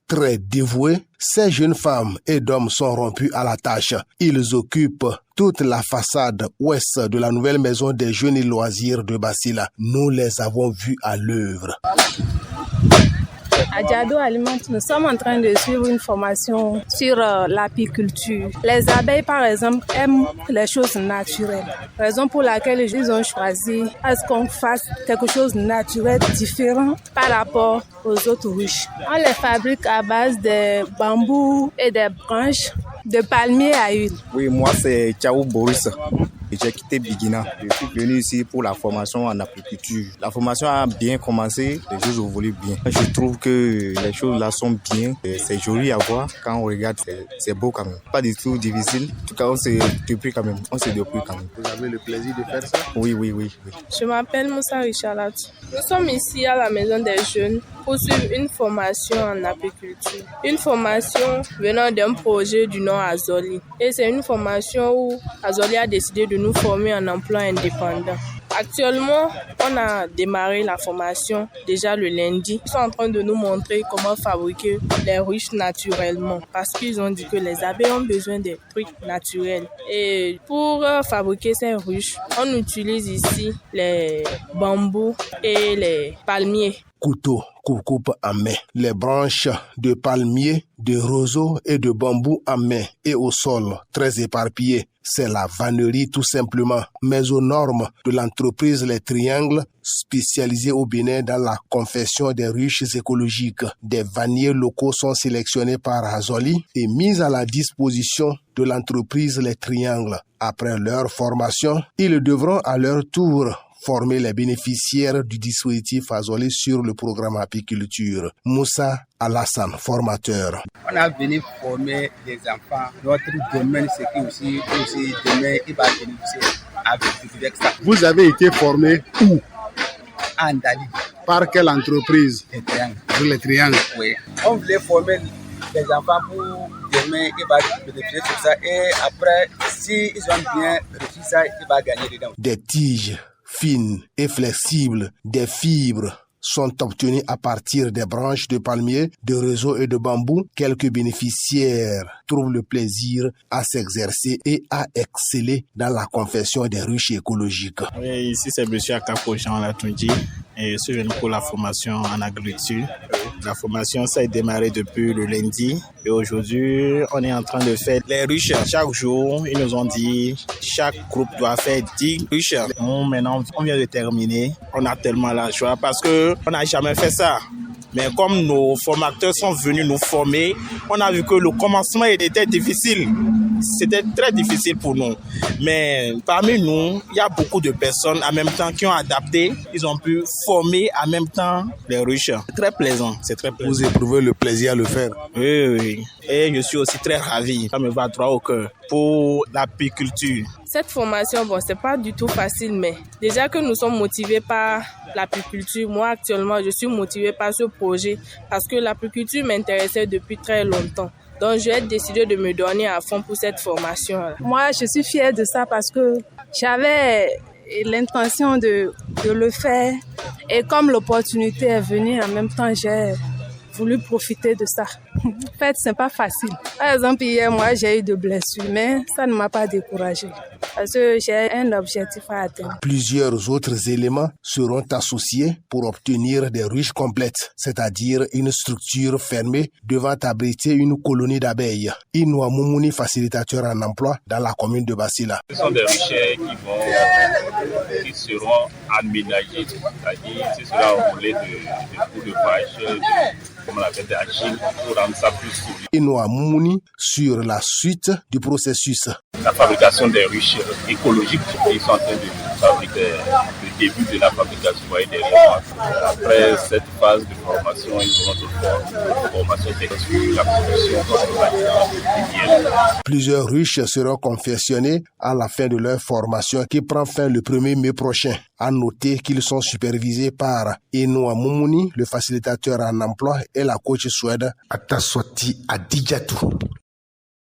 Très dévoués, ces jeunes femmes et hommes sont rompus à la tâche. Ils occupent toute la façade ouest de la nouvelle maison des jeunes et loisirs de Basila. Nous les avons vus à l'œuvre. À Diado Alimente, nous sommes en train de suivre une formation sur l'apiculture. Les abeilles, par exemple, aiment les choses naturelles. Raison pour laquelle ils ont choisi à ce qu'on fasse quelque chose de naturel, différent par rapport aux autres ruches. On les fabrique à base de bambous et des branches de palmier à huile. Oui, moi c'est Tchaou Boris. J'ai quitté Bigina. Je suis venu ici pour la formation en apiculture. La formation a bien commencé, les choses évoluent bien. Je trouve que les choses là sont bien. C'est joli à voir. Quand on regarde, c'est beau quand même. Pas du tout difficile. En tout cas, on s'est dépris quand même. Vous avez le plaisir de faire ça? Oui. Je m'appelle Moussa Richalat. Nous sommes ici à la maison des jeunes pour suivre une formation en apiculture. Une formation venant d'un projet du nom Azoli. Et c'est une formation où Azoli a décidé de nous former en emploi indépendant. Actuellement, on a démarré la formation déjà le lundi. Ils sont en train de nous montrer comment fabriquer les ruches naturellement. Parce qu'ils ont dit que les abeilles ont besoin des trucs naturels. Et pour fabriquer ces ruches, on utilise ici les bambous et les palmiers. Couteau, coupe à main. Les branches de palmier, de roseau et de bambou à main et au sol, très éparpillées. C'est la vannerie tout simplement. Mais aux normes de l'entreprise Les Triangles, spécialisée au Bénin dans la confection des ruches écologiques. Des vanniers locaux sont sélectionnés par Azoli et mis à la disposition de l'entreprise Les Triangles. Après leur formation, ils devront à leur tour former les bénéficiaires du dispositif Azoli sur le programme apiculture. Moussa Alassane, formateur. On a venu former les enfants. Notre domaine, c'est que aussi demain, il va bénéficier avec ça. Vous avez été formé où? En Dali. Par quelle entreprise? Les Triangles. Les Triangles. Oui. On voulait former les enfants pour demain, il va bénéficier de ça. Et après, s'ils ont bien réussi ça, il va gagner dedans. Des tiges fines et flexibles, des fibres sont obtenues à partir des branches de palmier, de roseau et de bambou. Quelques bénéficiaires trouvent le plaisir à s'exercer et à exceller dans la confection des ruches écologiques. Oui, ici c'est M. Akapo Jean Latunji et je suis venu pour la formation en agriculture. La formation, ça a démarré depuis le lundi et aujourd'hui, on est en train de faire les ruches. Chaque jour, ils nous ont dit chaque groupe doit faire 10 ruches. Maintenant, on vient de terminer. On a tellement la joie parce qu'on n'a jamais fait ça. Mais comme nos formateurs sont venus nous former, on a vu que le commencement était difficile. C'était très difficile pour nous. Mais parmi nous, il y a beaucoup de personnes en même temps qui ont adapté. Ils ont pu former en même temps les ruches. C'est très plaisant. Vous éprouvez le plaisir à le faire? Oui. Et je suis aussi très ravi. Ça me va droit au cœur pour l'apiculture. Cette formation, c'est pas du tout facile, mais déjà que nous sommes motivés par l'apiculture, moi actuellement, je suis motivée par ce projet parce que l'apiculture m'intéressait depuis très longtemps. Donc, j'ai décidé de me donner à fond pour cette formation. Moi, je suis fière de ça parce que j'avais l'intention de le faire. Et comme l'opportunité est venue, en même temps, j'ai voulu profiter de ça. En fait, c'est pas facile. Par exemple, hier, moi, j'ai eu des blessures, mais ça ne m'a pas découragée. Parce que j'ai un objectif à atteindre. Plusieurs autres éléments seront associés pour obtenir des ruches complètes, c'est-à-dire une structure fermée devant abriter une colonie d'abeilles. Inoua Moumouni, facilitateur en emploi dans la commune de Basila. Ce sont des ruches qui seront aménagées, c'est-à-dire si cela enroulé de coups de vache, comme on l'appelle des argiles, pour rendre ça plus souple. Inoua Moumouni sur la suite du processus. La fabrication des ruches écologiques, ils sont en train de fabriquer le début de la fabrication derrière moi. Après cette phase de formation, ils auront d'autres formations techniques sur la production de. Plusieurs ruches seront confectionnées à la fin de leur formation qui prend fin le 1er mai prochain. À noter qu'ils sont supervisés par Inoua Moumouni, le facilitateur en emploi, et la coach Suède Ataswati Adidjatou.